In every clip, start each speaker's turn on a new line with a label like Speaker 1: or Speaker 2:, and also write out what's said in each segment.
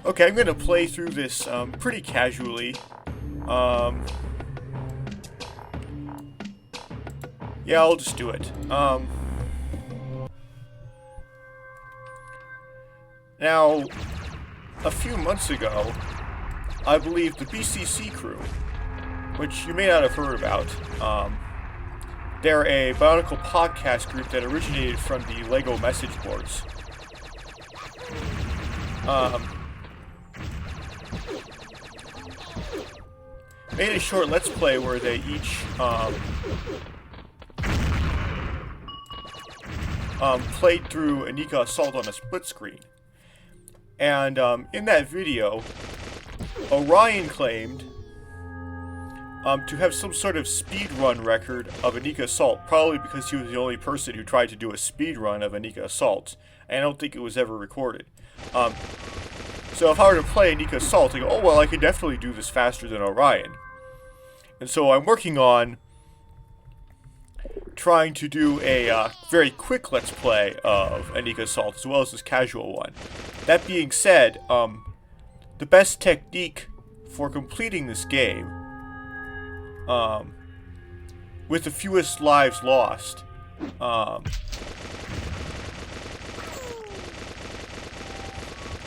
Speaker 1: Okay, I'm gonna play through this pretty casually. Yeah, I'll just do it. Now, a few months ago, I believe the BCC Crew, which you may not have heard about, they're a Bionicle podcast group that originated from the LEGO message boards. Made a short Let's Play where they each played through Inkia Assault on a split screen. And in that video, Orion claimed to have some sort of speedrun record of Inkia Assault, probably because he was the only person who tried to do a speedrun of Inkia Assault, and I don't think it was ever recorded. So if I were to play Inkia Assault, I go, oh well, I could definitely do this faster than Orion. And so I'm working on trying to do a very quick Let's Play of Inkia Assault, as well as this casual one. That being said, the best technique for completing this game, with the fewest lives lost,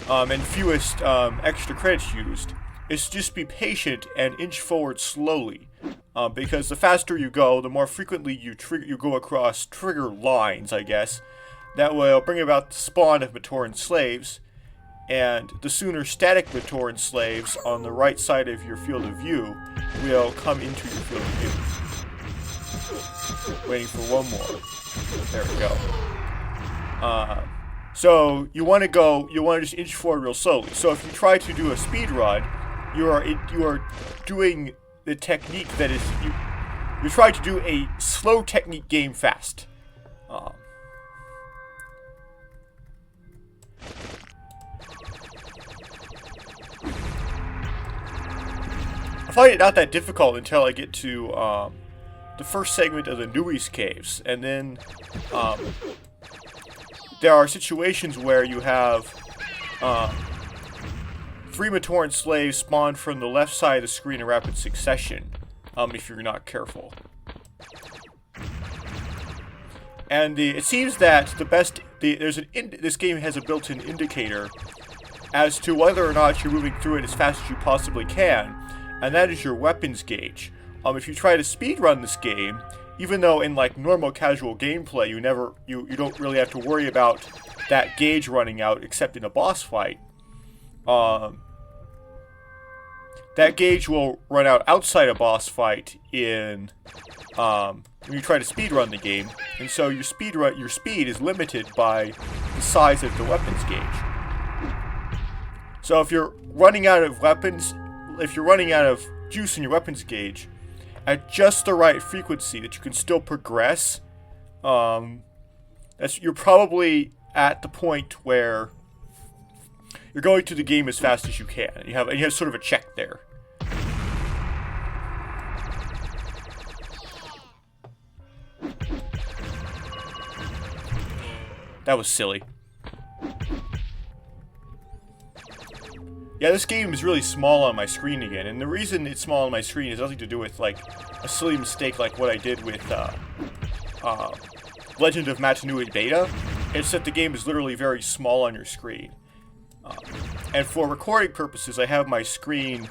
Speaker 1: and fewest extra credits used, is to just be patient and inch forward slowly. Because the faster you go, the more frequently you go across trigger lines, I guess, that will bring about the spawn of Matoran slaves, and the sooner static Matoran slaves on the right side of your field of view will come into your field of view. Waiting for one more. There we go. So you want to just inch forward real slowly. So if you try to do a speed run, you are doing the technique that is you're trying to do a slow technique game fast. I find it not that difficult until I get to the first segment of the Nui's caves, and then there are situations where you have 3 Matoran slaves spawn from the left side of the screen in rapid succession, if you're not careful. And it seems that this game has a built-in indicator as to whether or not you're moving through it as fast as you possibly can, and that is your weapons gauge. If you try to speedrun this game, even though in like normal casual gameplay you don't really have to worry about that gauge running out except in a boss fight, that gauge will run out outside a boss fight when you try to speedrun the game, and so your speed is limited by the size of the weapons gauge. So if you're running out of juice in your weapons gauge at just the right frequency that you can still progress, you're probably at the point where you're going through the game as fast as you can. You have sort of a check there. That was silly. Yeah, this game is really small on my screen again, and the reason it's small on my screen has nothing to do with, like, a silly mistake like what I did with, Legend of Matanui Beta. It's that the game is literally very small on your screen. And for recording purposes, I have my screen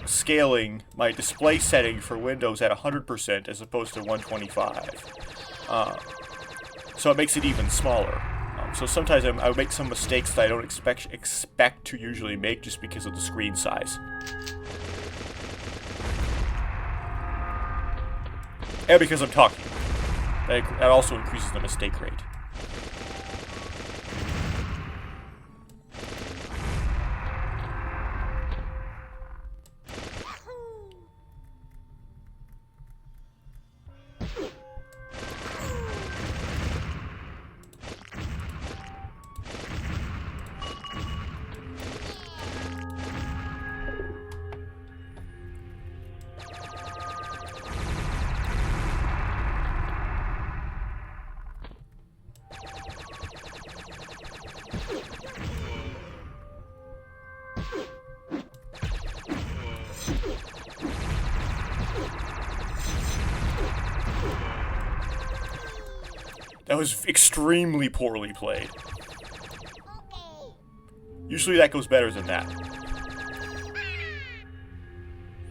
Speaker 1: scaling, my display setting for Windows at 100% as opposed to 125. So it makes it even smaller. So sometimes I make some mistakes that I don't expect to usually make just because of the screen size. And because I'm talking. That also increases the mistake rate. That was extremely poorly played. Usually that goes better than that.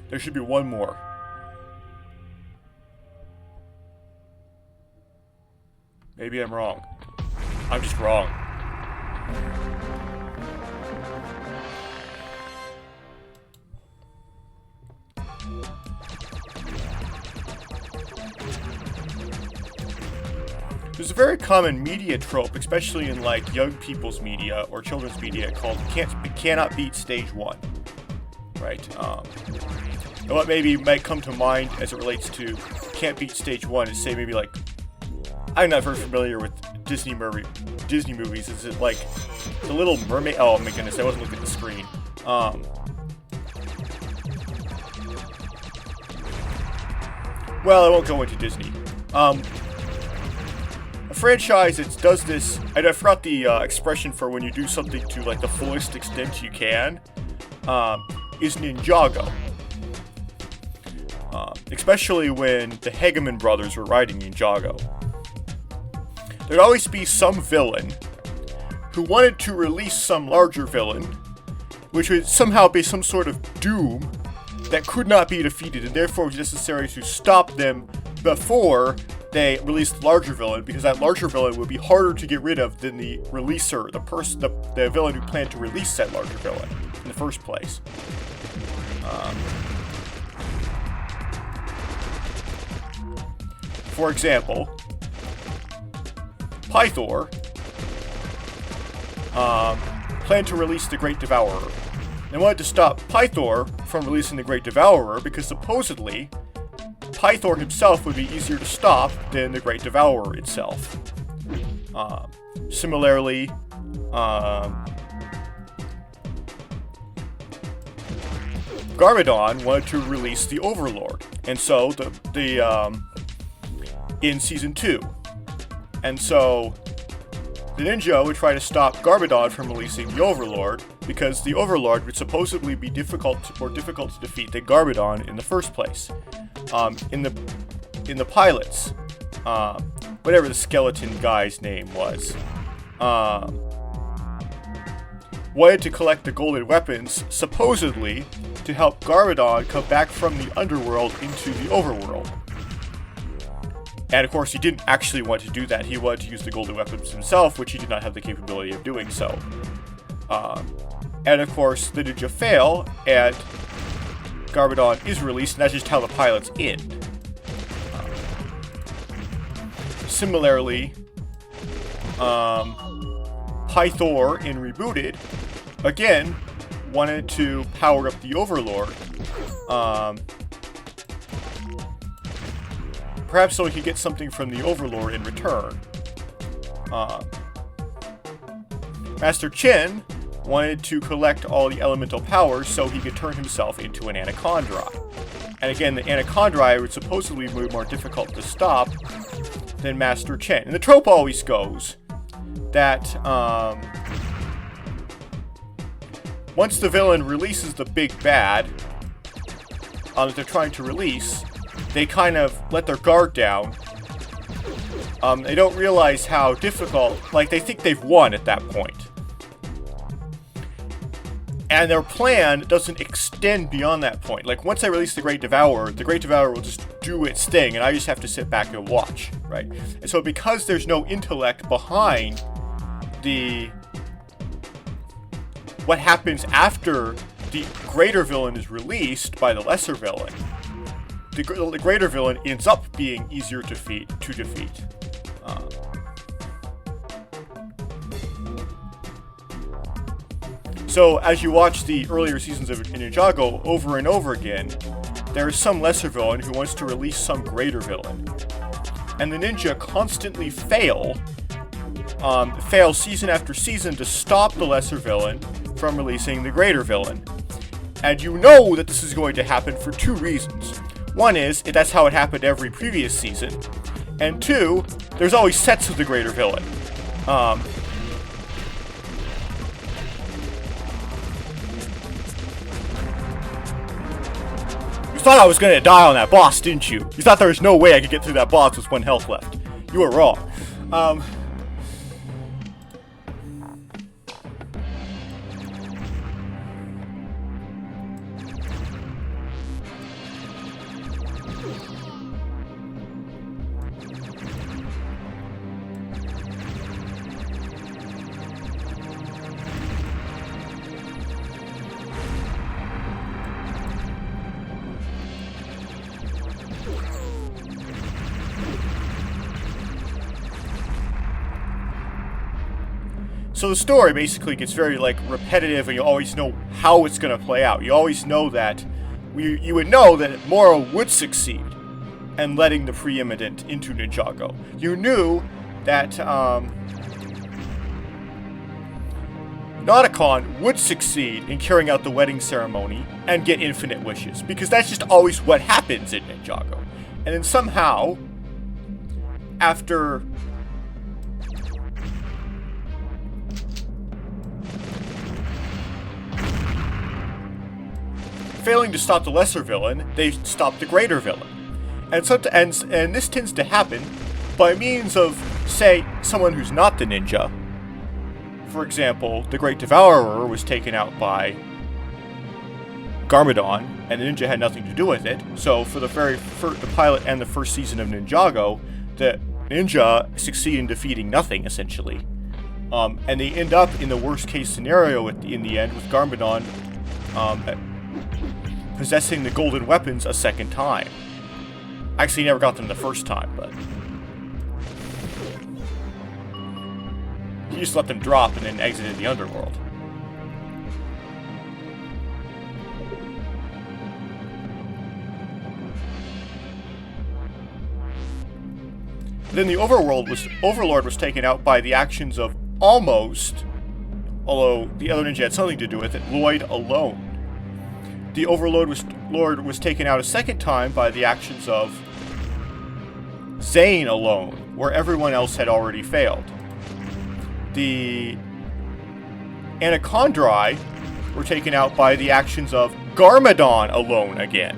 Speaker 1: There should be one more. Maybe I'm wrong. I'm just wrong. There's a very common media trope, especially in like young people's media or children's media, called cannot beat stage 1. Right? And what maybe might come to mind as it relates to can't beat stage 1 is, say, maybe like, I'm not very familiar with Disney movies. Is it like The Little Mermaid? Oh my goodness, I wasn't looking at the screen. Well, I won't go into Disney. A franchise that does this, and I forgot the expression for when you do something to like the fullest extent you can, is Ninjago. Especially when the Hegeman brothers were writing Ninjago. There'd always be some villain who wanted to release some larger villain, which would somehow be some sort of doom that could not be defeated, and therefore was necessary to stop them before they released the larger villain, because that larger villain would be harder to get rid of than the releaser, the villain who planned to release that larger villain in the first place. For example, Pythor planned to release the Great Devourer. They wanted to stop Pythor from releasing the Great Devourer because supposedly Pythor himself would be easier to stop than the Great Devourer itself. Similarly, Garmadon wanted to release the Overlord, and so in Season 2. And so the ninja would try to stop Garmadon from releasing the Overlord, because the Overlord would supposedly be more difficult to defeat than Garmadon in the first place. In the pilots, whatever the skeleton guy's name was, wanted to collect the golden weapons, supposedly to help Garmadon come back from the underworld into the overworld. And of course, he didn't actually want to do that. He wanted to use the golden weapons himself, which he did not have the capability of doing so. And of course, the ninja fail, and Garmadon is released, and that's just how the pilots end. Similarly, Pythor in Rebooted, again, wanted to power up the Overlord, perhaps so he could get something from the Overlord in return. Master Chen wanted to collect all the elemental powers so he could turn himself into an Anacondri. And again, the Anacondri would supposedly be more difficult to stop than Master Chen. And the trope always goes that once the villain releases the big bad that they're trying to release, they kind of let their guard down. They don't realize how difficult, like they think they've won at that point. And their plan doesn't extend beyond that point. Like, once I release the Great Devourer will just do its thing, and I just have to sit back and watch, right? And so because there's no intellect behind what happens after the greater villain is released by the lesser villain, the greater villain ends up being easier to defeat. So, as you watch the earlier seasons of Ninjago over and over again, there is some lesser villain who wants to release some greater villain. And the ninja constantly fail season after season to stop the lesser villain from releasing the greater villain. And you know that this is going to happen for two reasons. One is, that's how it happened every previous season. And two, there's always sets of the greater villain. You thought I was going to die on that boss, didn't you? You thought there was no way I could get through that boss with 1 health left. You were wrong. Um... So the story basically gets very, like, repetitive, and you always know how it's going to play out. You always know that you would know that Moro would succeed in letting the preeminent into Ninjago. You knew that Nauticon would succeed in carrying out the wedding ceremony and get infinite wishes, because that's just always what happens in Ninjago. And then somehow, after failing to stop the lesser villain, they stop the greater villain. And this tends to happen by means of, say, someone who's not the ninja. For example, the Great Devourer was taken out by Garmadon, and the ninja had nothing to do with it. So for the pilot and the first season of Ninjago, the ninja succeed in defeating nothing, essentially. And they end up in the worst case scenario in the end with Garmadon possessing the golden weapons a second time. Actually, he never got them the first time, but he just let them drop and then exited the underworld. Then the Overlord was taken out by the actions of almost, although the other ninja had something to do with it, Lloyd alone. The Overlord was taken out a second time by the actions of Zane alone, where everyone else had already failed. The Anacondri were taken out by the actions of Garmadon alone again.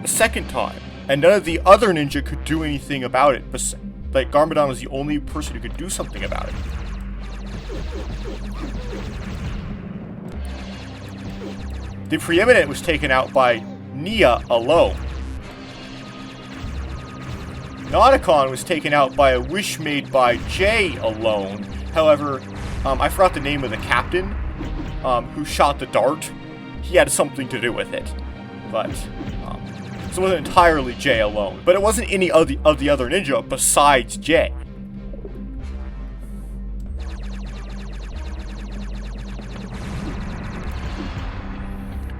Speaker 1: A second time. And none of the other ninja could do anything about it. Like, Garmadon was the only person who could do something about it. The Preeminent was taken out by Nia alone. Nauticon was taken out by a wish made by Jay alone. However, I forgot the name of the captain who shot the dart. He had something to do with it. But, so it wasn't entirely Jay alone. But it wasn't any of the other ninja besides Jay.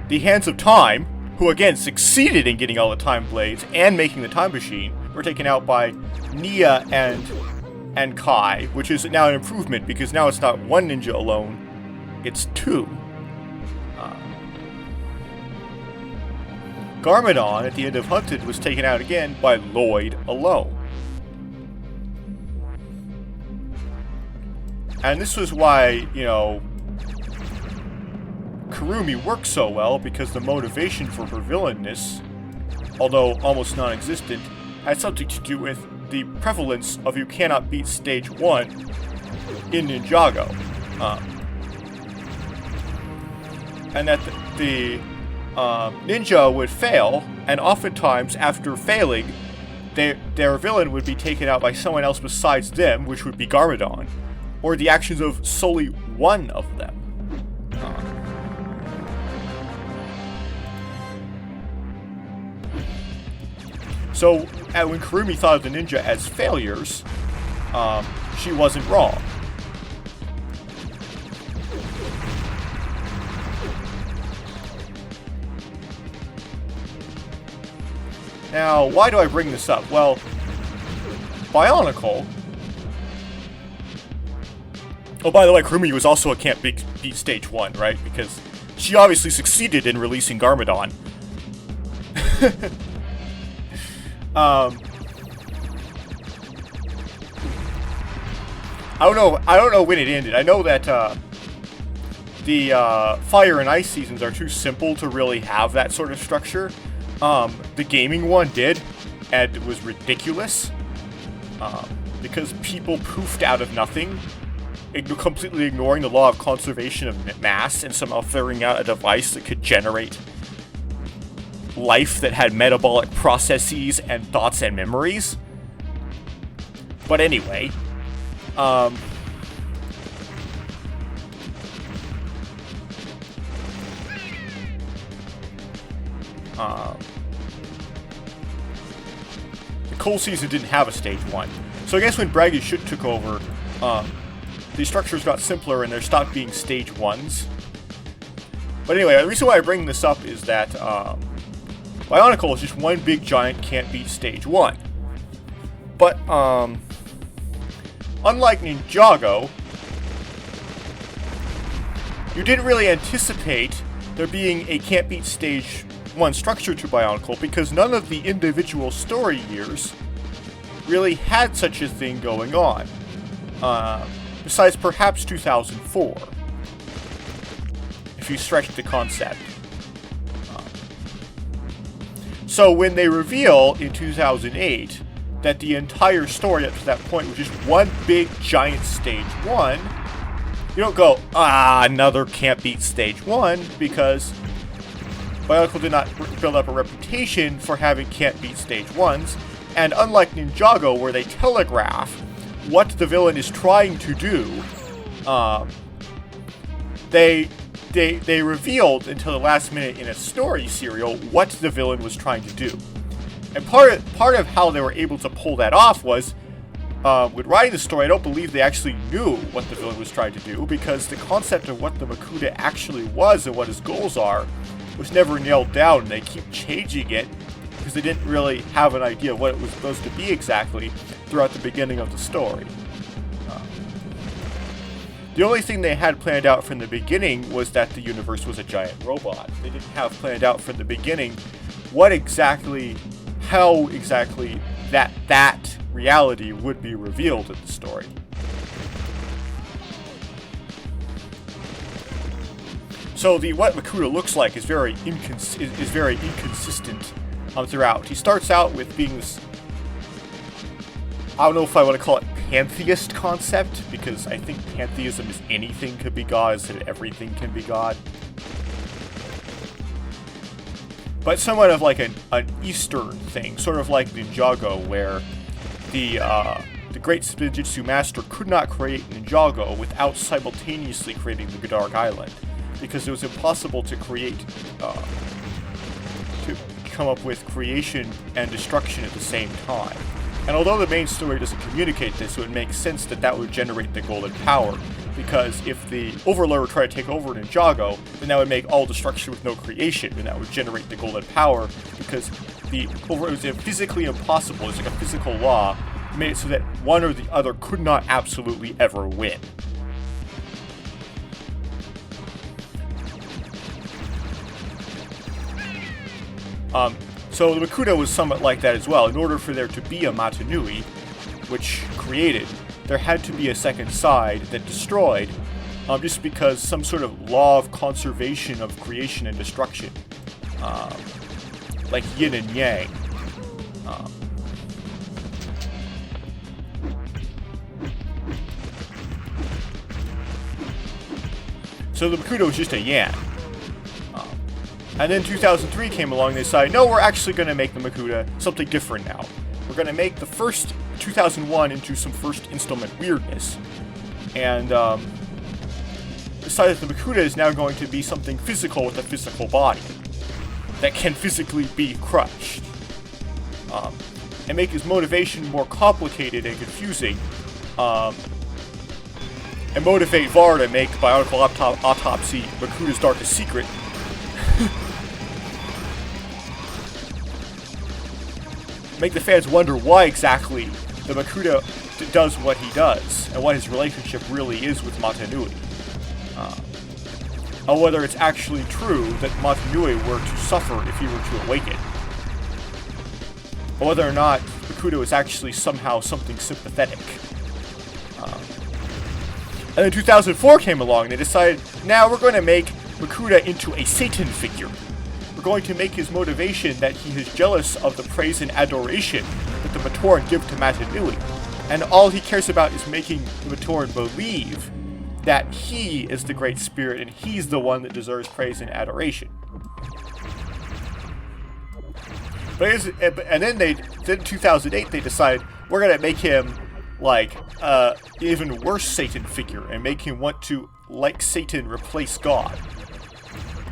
Speaker 1: The Hands of Time, who again succeeded in getting all the time blades and making the time machine, were taken out by Nia and Kai, which is now an improvement because now it's not one ninja alone, it's two. Garmadon, at the end of Hunted, was taken out again by Lloyd alone. And this was why, you know, Kurumi worked so well, because the motivation for her villainness, although almost non-existent, had something to do with the prevalence of you cannot beat stage 1 in Ninjago. And that the ninja would fail, and oftentimes after failing, their villain would be taken out by someone else besides them, which would be Garmadon, or the actions of solely one of them. So, when Kurumi thought of the ninja as failures, she wasn't wrong. Now, why do I bring this up? Well, Bionicle... Oh, by the way, Kurumi was also a can't beat stage 1, right? Because she obviously succeeded in releasing Garmadon. I don't know when it ended. I know that the Fire and Ice seasons are too simple to really have that sort of structure. The gaming one did, and it was ridiculous. because people poofed out of nothing, completely ignoring the law of conservation of mass and somehow figuring out a device that could generate life that had metabolic processes and thoughts and memories. But anyway, the Coal Season didn't have a Stage 1. So I guess when Bragg Shit took over, the structures got simpler and there stopped being Stage 1s. But anyway, the reason why I bring this up is that Bionicle is just one big giant can't beat Stage 1. But, unlike Ninjago, you didn't really anticipate there being a can't beat Stage 1 structure to Bionicle because none of the individual story years really had such a thing going on. Besides perhaps 2004, if you stretch the concept. So when they reveal in 2008 that the entire story up to that point was just one big giant Stage 1, you don't go, another can't beat Stage 1, because Bionicle did not build up a reputation for having can't beat Stage 1s, and unlike Ninjago, where they telegraph what the villain is trying to do, they revealed until the last minute in a story serial what the villain was trying to do. And part of how they were able to pull that off was, with writing the story, I don't believe they actually knew what the villain was trying to do, because the concept of what the Makuta actually was and what his goals are was never nailed down, and they keep changing it because they didn't really have an idea of what it was supposed to be exactly throughout the beginning of the story. The only thing they had planned out from the beginning was that the universe was a giant robot. They didn't have planned out from the beginning how exactly that reality would be revealed in the story. So what Makuta looks like is very inconsistent throughout. He starts out with being this, I don't know if I want to call it pantheist concept, because I think pantheism is anything can be God instead of everything can be God. But somewhat of like an Eastern thing, sort of like Ninjago, where the great Spinjitzu master could not create Ninjago without simultaneously creating the Godark Island, because it was impossible to come up with creation and destruction at the same time. And although the main story doesn't communicate this, it would make sense that would generate the golden power, because if the Overlord would try to take over Ninjago, then that would make all destruction with no creation, and that would generate the golden power, because it was physically impossible. It's like a physical law, made it so that one or the other could not absolutely ever win. So the Makuta was somewhat like that as well. In order for there to be a Matanui, which created, there had to be a second side that destroyed, just because some sort of law of conservation of creation and destruction, like yin and yang. So the Makuta was just a yan. And then 2003 came along, and they decided, no, we're actually going to make the Makuta something different now. We're going to make the first 2001 into some first installment weirdness. And decided that the Makuta is now going to be something physical with a physical body that can physically be crushed. And make his motivation more complicated and confusing. And motivate Var to make Bionicle Autopsy Makuta's darkest secret. Make the fans wonder why exactly the Makuta does what he does, and what his relationship really is with Matanui. Or whether it's actually true that Matanui were to suffer if he were to awaken. Or whether or not Makuta is actually somehow something sympathetic. And then 2004 came along, and they decided, now we're going to make Makuta into a Satan figure. We're going to make his motivation that he is jealous of the praise and adoration that the Matoran give to Matanui. And all he cares about is making the Matoran believe that he is the Great Spirit and he's the one that deserves praise and adoration. And then in 2008 they decide we're gonna make him like even worse Satan figure and make him want to, like Satan, replace God.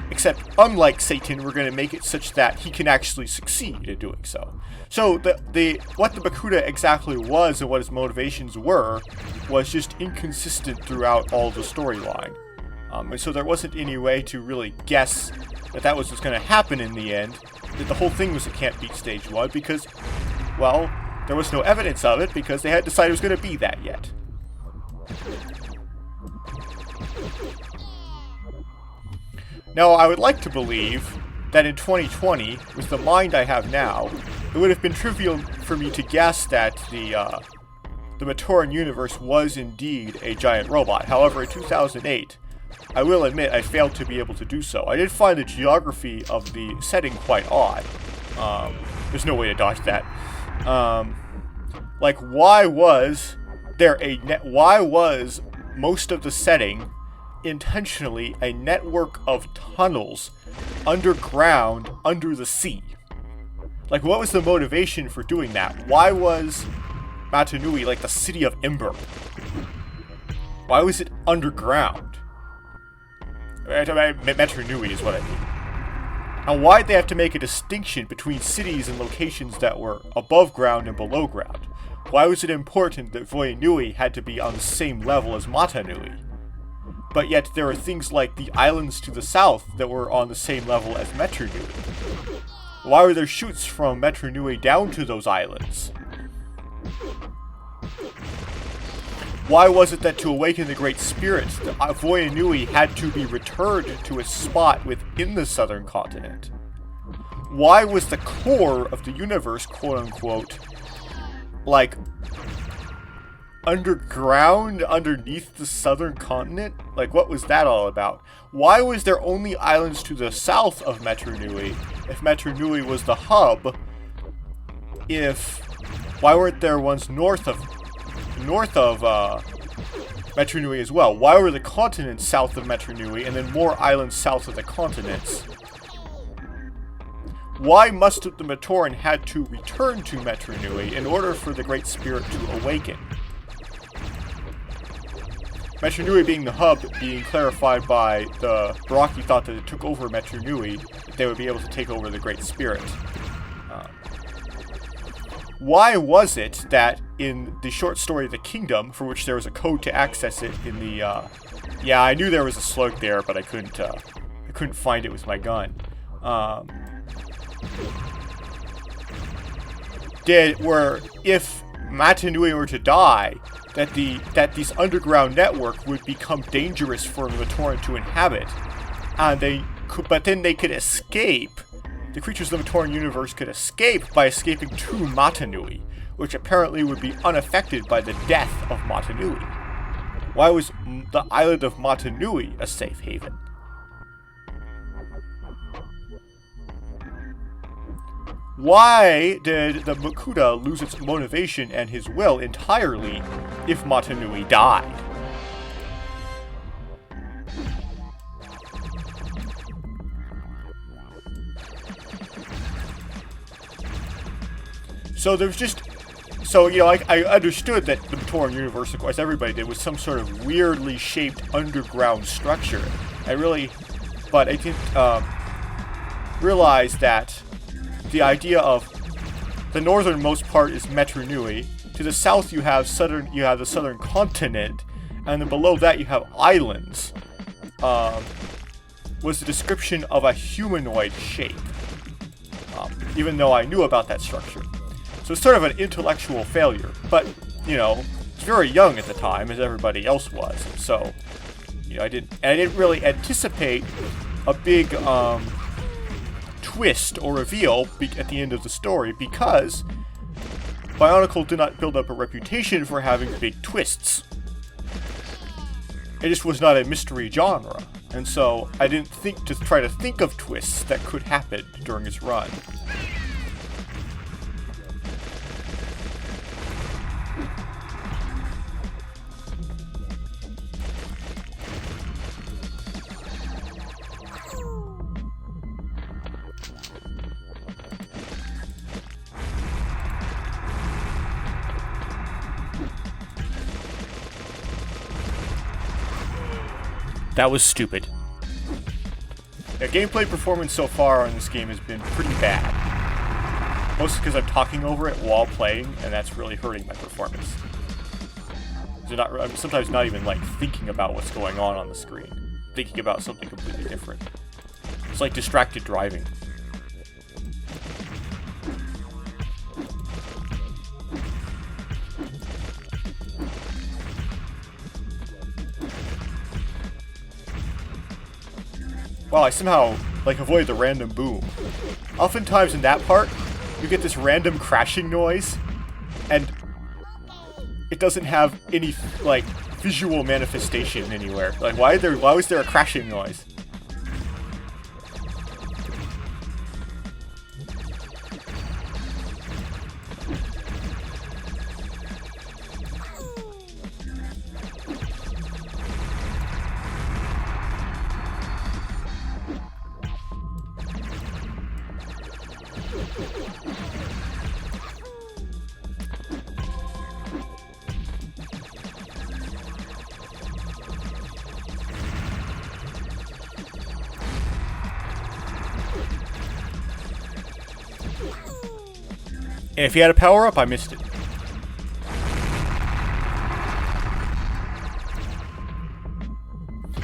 Speaker 1: Except, unlike Satan, we're going to make it such that he can actually succeed in doing so. So what the Bakuda exactly was and what his motivations were was just inconsistent throughout all the storyline. And so there wasn't any way to really guess that was what's going to happen in the end, that the whole thing was a Can't Beat Stage 1, because, well, there was no evidence of it because they hadn't decided it was going to be that yet. Now, I would like to believe that in 2020, with the mind I have now, it would have been trivial for me to guess that the Matoran universe was indeed a giant robot. However, in 2008, I will admit I failed to be able to do so. I did find the geography of the setting quite odd. There's no way to dodge that. Like, why was most of the setting intentionally a network of tunnels underground under the sea? Like, what was the motivation for doing that? Why was Matanui like the city of Ember? Why was it underground? Metronui is what I mean. And why'd they have to make a distinction between cities and locations that were above ground and below ground? Why was it important that Voinui had to be on the same level as Matanui? But yet there are things like the islands to the south that were on the same level as Metronui. Why were there chutes from Metronui down to those islands? Why was it that to awaken the Great Spirit, the Voinui had to be returned to its spot within the southern continent? Why was the core of the universe, quote-unquote, like, underground underneath the southern continent? Like, what was that all about? Why was there only islands to the south of Metronui if Metronui was the hub? Why weren't there ones north of Metronui as well? Why were the continents south of Metronui and then more islands south of the continents? Why must the Matoran had to return to Metronui in order for the Great Spirit to awaken? Metronui being the hub being clarified by the Baraki thought that it took over Metronui, that they would be able to take over the Great Spirit. Why was it that in the short story The Kingdom, for which there was a code to access it in the, yeah, I knew there was a slug there, but I couldn't find it with my gun. If Matanui were to die, that this underground network would become dangerous for the Matoran to inhabit, and but then they could escape. The creatures of the Matoran universe could escape by escaping to Matanui, which apparently would be unaffected by the death of Matanui. Why was the island of Matanui a safe haven? Why did the Bakuda lose its motivation and his will entirely if Matanui died? I understood that the Matoran universe, of course everybody did, was some sort of weirdly shaped underground structure. I didn't realize that the idea of the northernmost part is Metronui. To the south you have the southern continent, and then below that you have islands. Was the description of a humanoid shape, even though I knew about that structure. So it's sort of an intellectual failure, but, it's very young at the time, as everybody else was. So, I didn't really anticipate a big, twist or reveal at the end of the story, because Bionicle did not build up a reputation for having big twists. It just was not a mystery genre, and so I didn't try to think of twists that could happen during its run. That was stupid. Yeah, gameplay performance so far on this game has been pretty bad. Mostly because I'm talking over it while playing, and that's really hurting my performance. I'm sometimes not even, like, thinking about what's going on the screen. Thinking about something completely different. It's like distracted driving. Wow, I somehow, like, avoided the random boom. Oftentimes in that part, you get this random crashing noise, and it doesn't have any, like, visual manifestation anywhere. Like, why was there a crashing noise? And if he had a power-up, I missed it.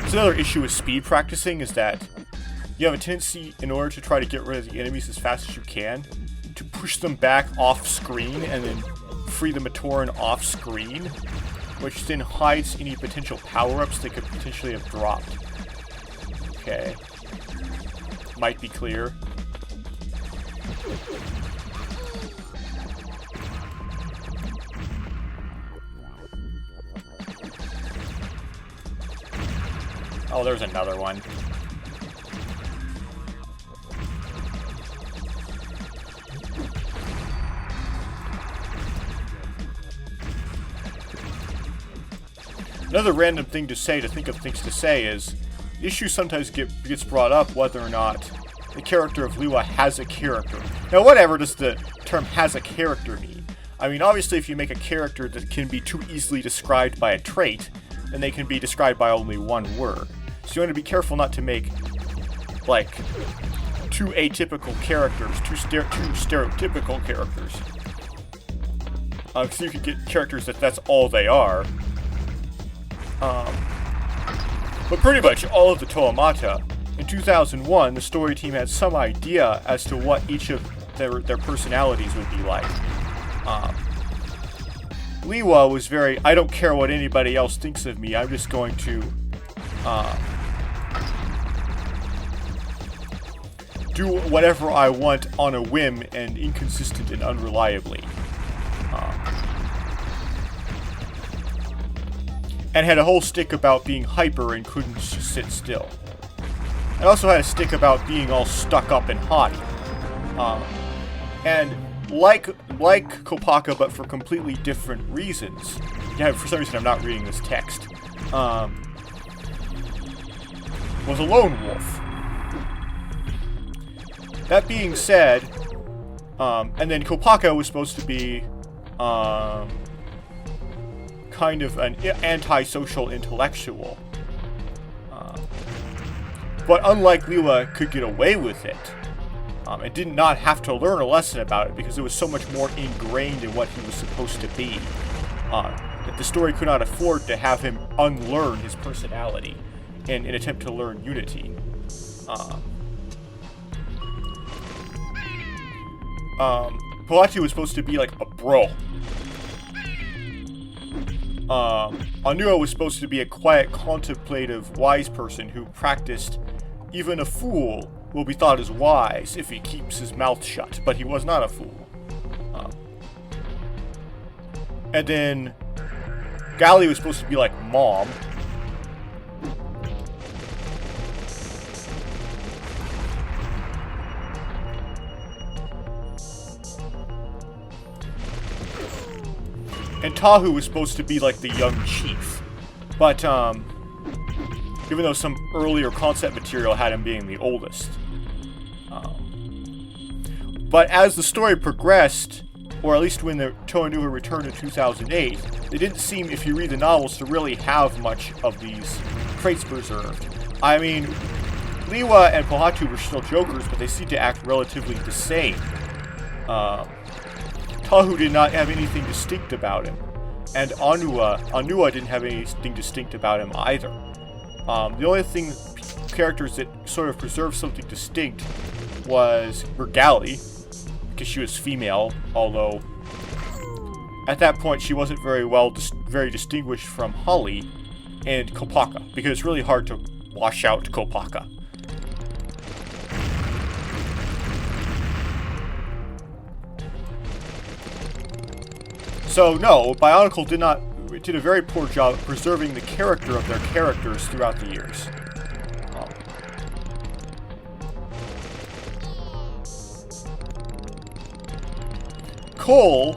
Speaker 1: So another issue with speed practicing is that you have a tendency, in order to try to get rid of the enemies as fast as you can, to push them back off-screen and then free the Matoran off-screen, which then hides any potential power-ups they could potentially have dropped. Okay. Might be clear. Oh, there's another one. Another random thing to say, to think of things to say, is the issue sometimes gets brought up whether or not the character of Liwa has a character. Now, whatever does the term "has a character" mean? I mean, obviously, if you make a character that can be too easily described by a trait, then they can be described by only one word. So you want to be careful not to make, like, two atypical characters, two stereotypical characters. Because you could get characters that's all they are. But pretty much all of the Toamata, in 2001, the story team had some idea as to what each of their personalities would be like. Liwa was very, I don't care what anybody else thinks of me, I'm just going to do whatever I want on a whim and inconsistent and unreliably. And had a whole stick about being hyper and couldn't just sit still. It also had a stick about being all stuck up and haughty. And like Kopaka, but for completely different reasons. Yeah, for some reason I'm not reading this text. Was a lone wolf. That being said, and then Kopaka was supposed to be kind of an antisocial intellectual. But unlike Liwa, could get away with it. And did not have to learn a lesson about it because it was so much more ingrained in what he was supposed to be. That the story could not afford to have him unlearn his personality in an attempt to learn unity. Palachi was supposed to be like a bro. Anua was supposed to be a quiet, contemplative, wise person who practiced even a fool will be thought as wise if he keeps his mouth shut, but he was not a fool. And then Gali was supposed to be like mom. And Tahu was supposed to be like the young chief. But, even though some earlier concept material had him being the oldest. But as the story progressed, or at least when the Toanua returned in 2008, they didn't seem, if you read the novels, to really have much of these traits preserved. I mean, Liwa and Pohatu were still Jokers, but they seem to act relatively the same. Tahu did not have anything distinct about him. And Anua didn't have anything distinct about him either. The only characters that sort of preserved something distinct was Bergali, because she was female, although at that point she wasn't very distinguished from Holly and Kopaka, because it's really hard to wash out Kopaka. So no, Bionicle did a very poor job preserving the character of their characters throughout the years. Cole,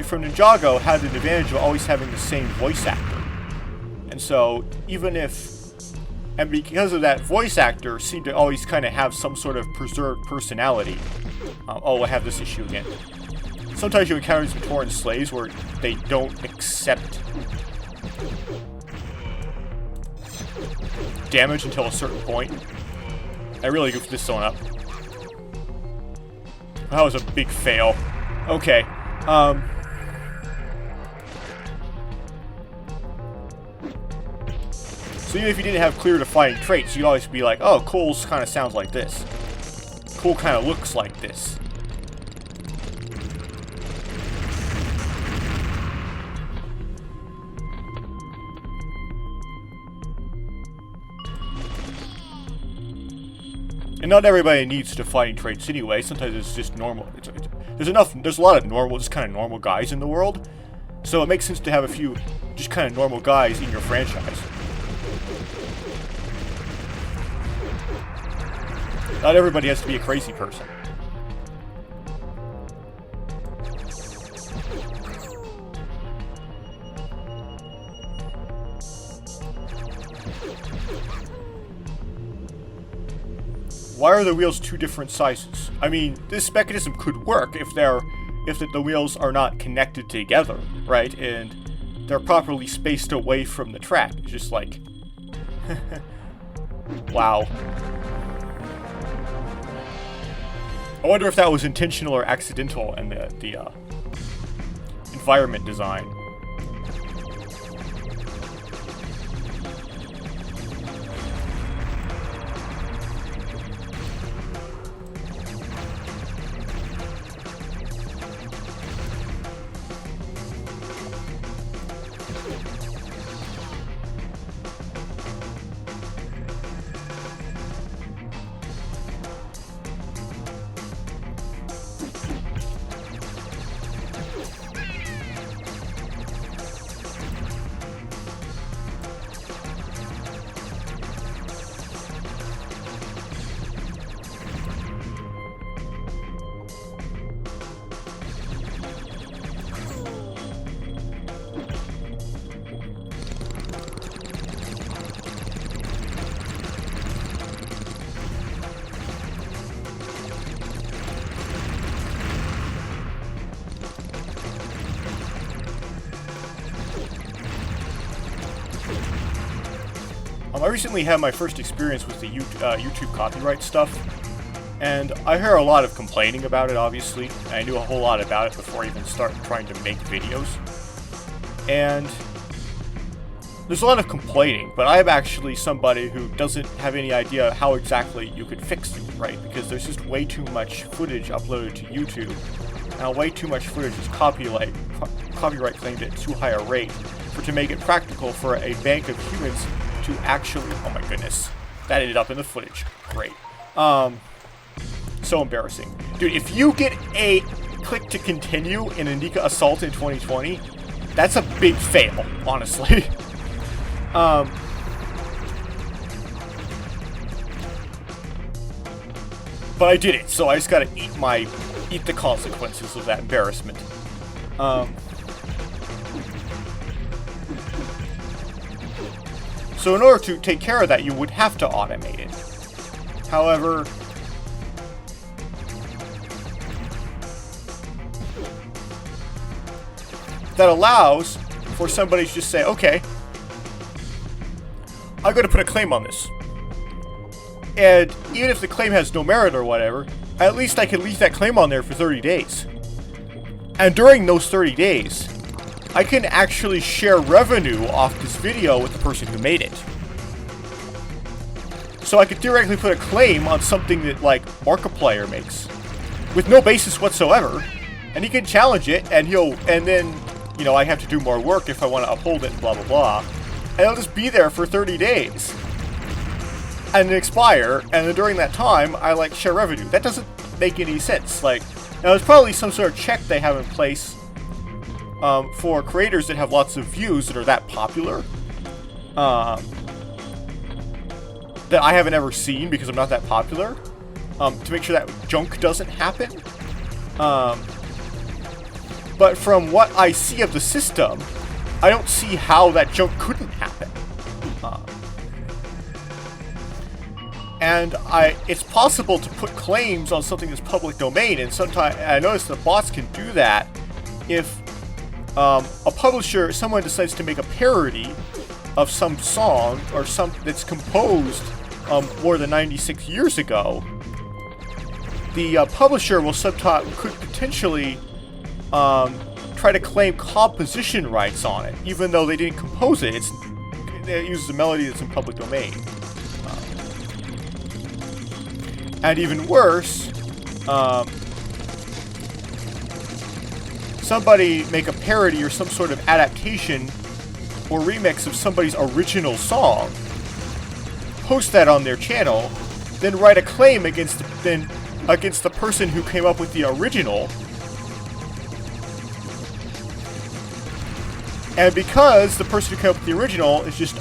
Speaker 1: from Ninjago, had an advantage of always having the same voice actor. And so, because of that voice actor, seemed to always kind of have some sort of preserved personality. I have this issue again. Sometimes you encounter some Tauren slaves where they don't accept damage until a certain point. I really goofed this one up. That was a big fail. Okay. So even if you didn't have clear defining traits, you'd always be like, oh, Cole's kind of sounds like this. Cole kind of looks like this. And not everybody needs defining traits anyway. Sometimes it's just normal. There's a lot of just kind of normal guys in the world. So it makes sense to have a few just kind of normal guys in your franchise. Not everybody has to be a crazy person. Why are the wheels two different sizes? I mean, this mechanism could work if the wheels are not connected together, right? And they're properly spaced away from the track. It's just like, wow. I wonder if that was intentional or accidental in the environment design. I recently had my first experience with the YouTube copyright stuff, and I hear a lot of complaining about it, obviously. I knew a whole lot about it before I even started trying to make videos. And there's a lot of complaining, but I'm actually somebody who doesn't have any idea how exactly you could fix it, right? Because there's just way too much footage uploaded to YouTube, and way too much footage is copyright claimed at too high a rate to make it practical for a bank of humans to actually, oh my goodness, that ended up in the footage. Great. So embarrassing. Dude, if you get a click to continue in Inkia Assault in 2020, that's a big fail, honestly. But I did it, so I just gotta eat the consequences of that embarrassment. So in order to take care of that, you would have to automate it. However, that allows for somebody to just say, okay, I'm going to put a claim on this. And even if the claim has no merit or whatever, at least I can leave that claim on there for 30 days. And during those 30 days, I can actually share revenue off this video with the person who made it. So I could theoretically put a claim on something that, like, Markiplier makes, with no basis whatsoever, and he can challenge it, and then, you know, I have to do more work if I want to uphold it, blah, blah, blah. And it'll just be there for 30 days. And then expire, and then during that time, I, like, share revenue. That doesn't make any sense. Like, now there's probably some sort of check they have in place for creators that have lots of views that are that popular. That I haven't ever seen because I'm not that popular. To make sure that junk doesn't happen. But from what I see of the system, I don't see how that junk couldn't happen. And it's possible to put claims on something that's public domain, and sometimes I notice that bots can do that if a publisher, someone decides to make a parody of some song or something that's composed more than 96 years ago. The publisher will could potentially try to claim composition rights on it, even though they didn't compose it. It uses a melody that's in public domain. And even worse, somebody make a parody or some sort of adaptation or remix of somebody's original song, post that on their channel, then write a claim against the person who came up with the original. And because the person who came up with the original is just,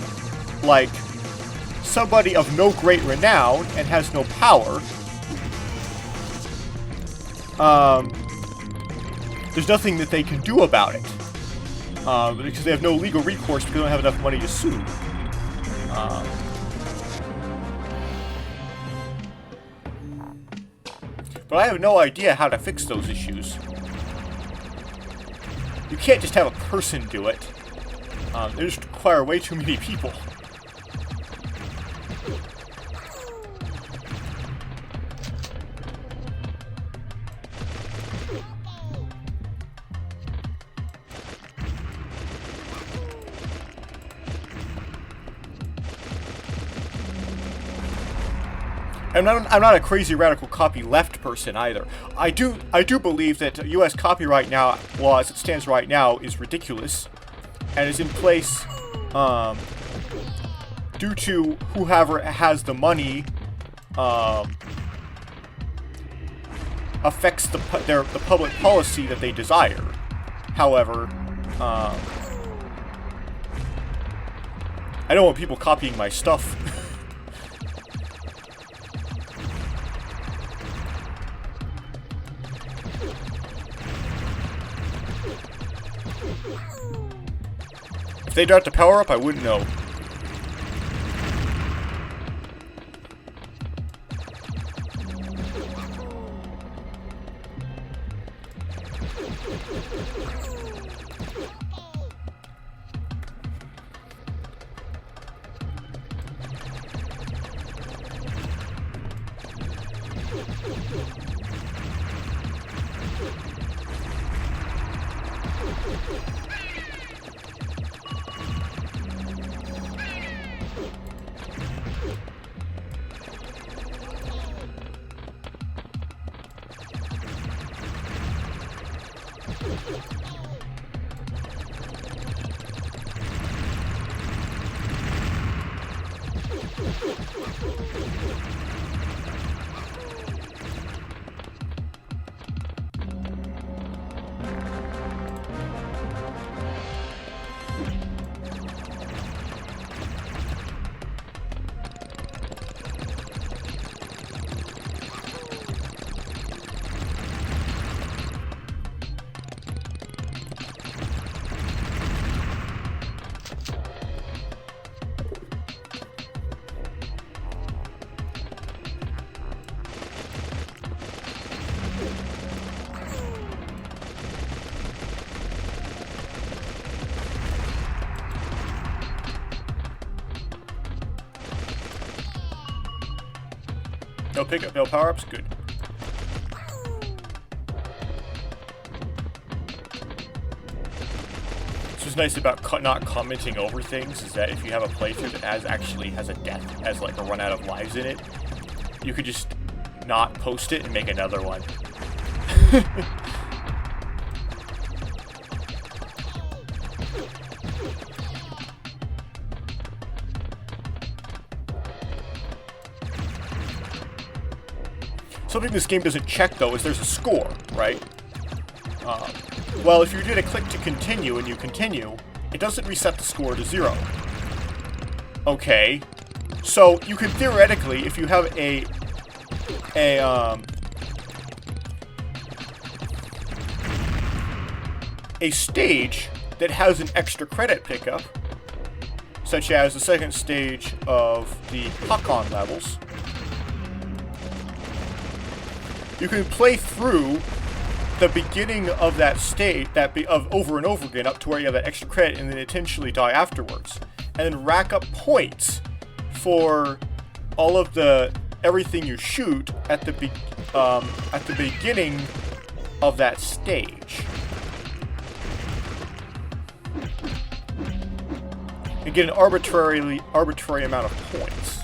Speaker 1: like, somebody of no great renown and has no power, there's nothing that they can do about it. Because they have no legal recourse because they don't have enough money to sue. But I have no idea how to fix those issues. You can't just have a person do it. They just require way too many people. I'm not a crazy radical copy left person either. I do believe that U.S. copyright law as it stands right now is ridiculous, and is in place due to whoever has the money affects the public policy that they desire. However, I don't want people copying my stuff. If they dropped a power-up, I wouldn't know. No pickup, no power-ups? Good. What's nice about not commenting over things is that if you have a playthrough that actually has a death, has like a run out of lives in it, you could just not post it and make another one. Something this game doesn't check, though, is there's a score, right? Well, if you did a click to continue and you continue, it doesn't reset the score to 0. Okay. So, you can theoretically, if you have a stage that has an extra credit pickup, such as the second stage of the Hakon levels, you can play through the beginning of that state, of over and over again, up to where you have that extra credit, and then intentionally die afterwards, and then rack up points for all of everything you shoot at the beginning of that stage, and get an arbitrary amount of points.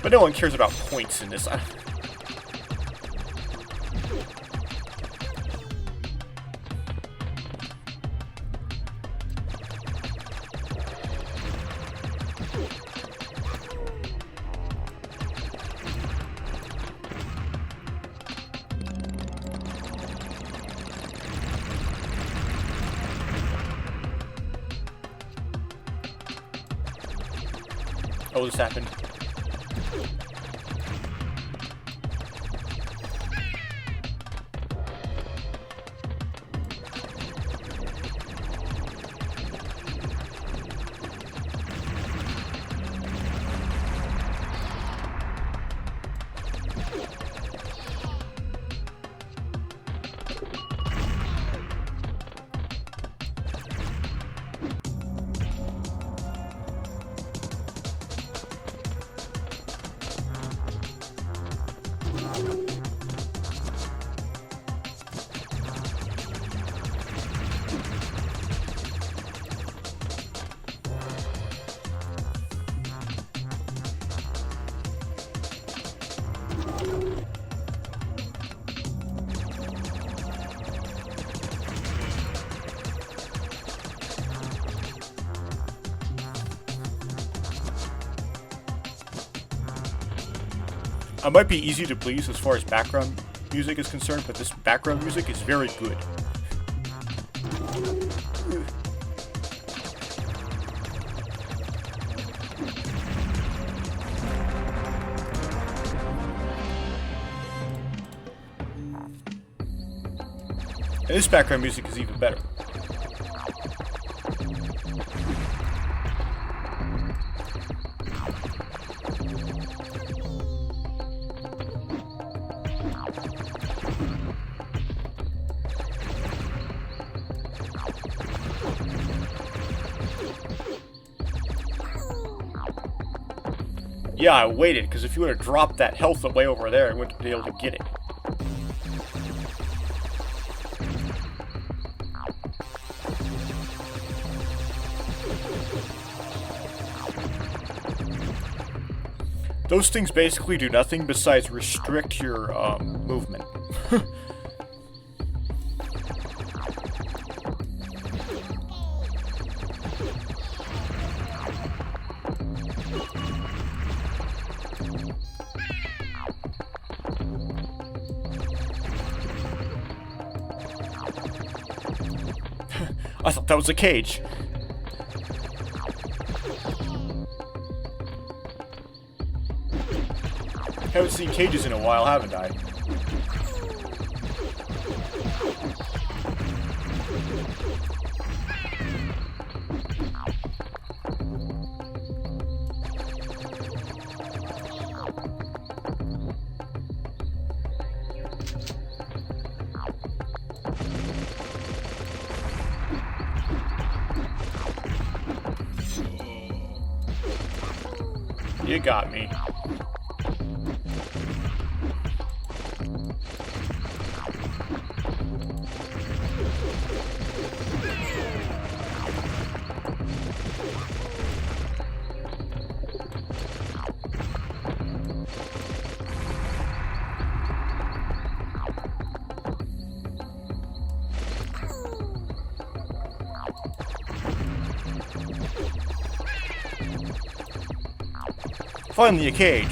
Speaker 1: But no one cares about points in this. Oh, this happened. I might be easy to please as far as background music is concerned, but this background music is very good. And this background music is even better. Yeah, I waited, because if you would have dropped that health way over there, I wouldn't be able to get it. Those things basically do nothing besides restrict your movement. I thought that was a cage. Haven't seen cages in a while, haven't I? You got me. Finally, a cage.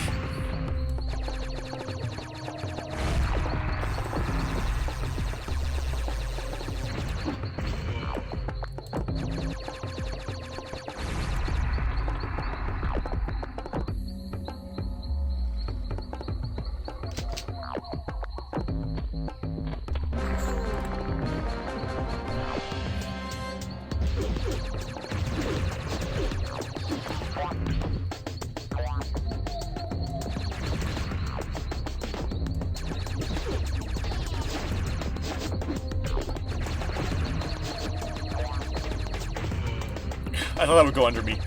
Speaker 1: I thought that would go under me.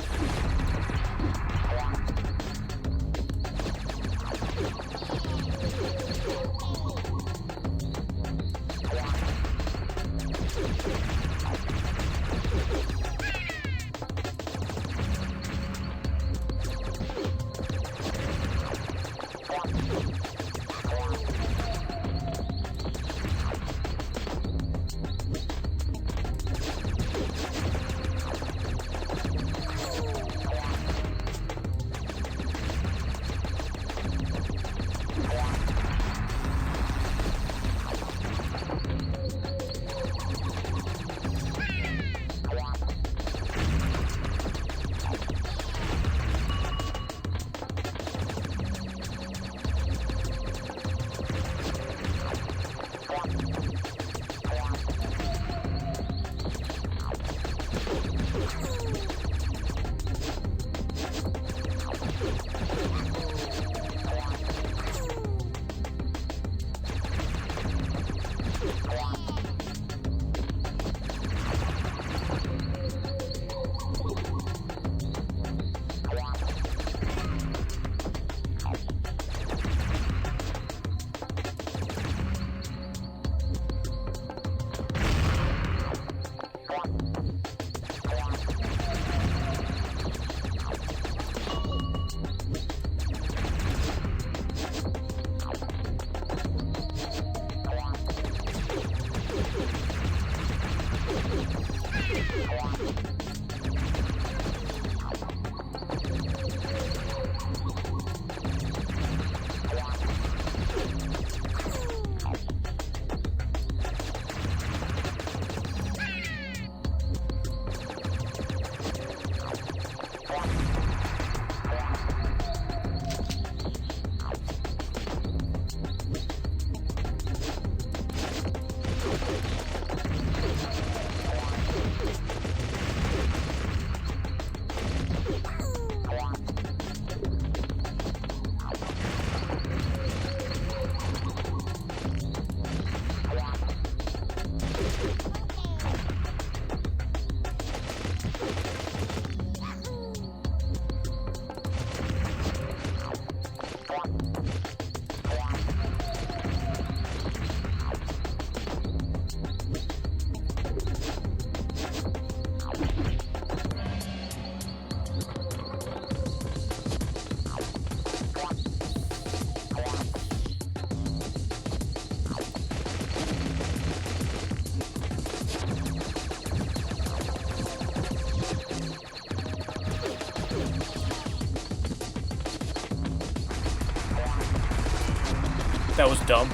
Speaker 1: That was dumb.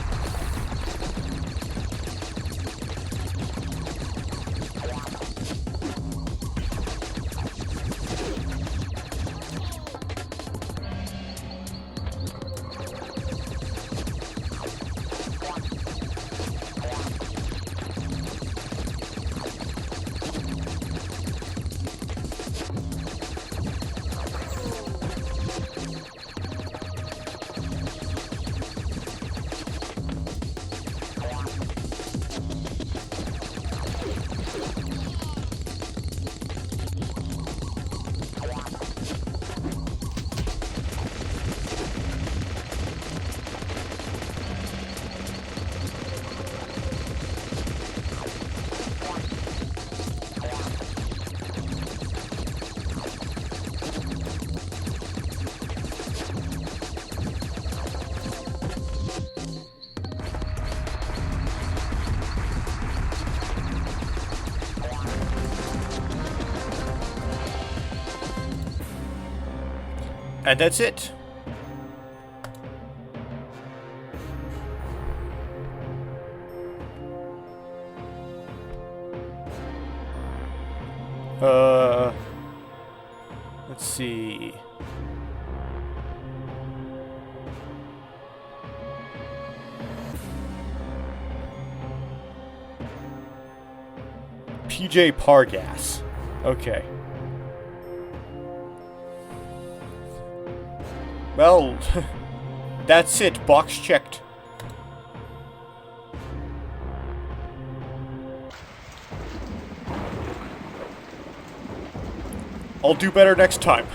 Speaker 1: And that's it. Let's see. PJ Pargas. Okay. Well, that's it. Box checked. I'll do better next time.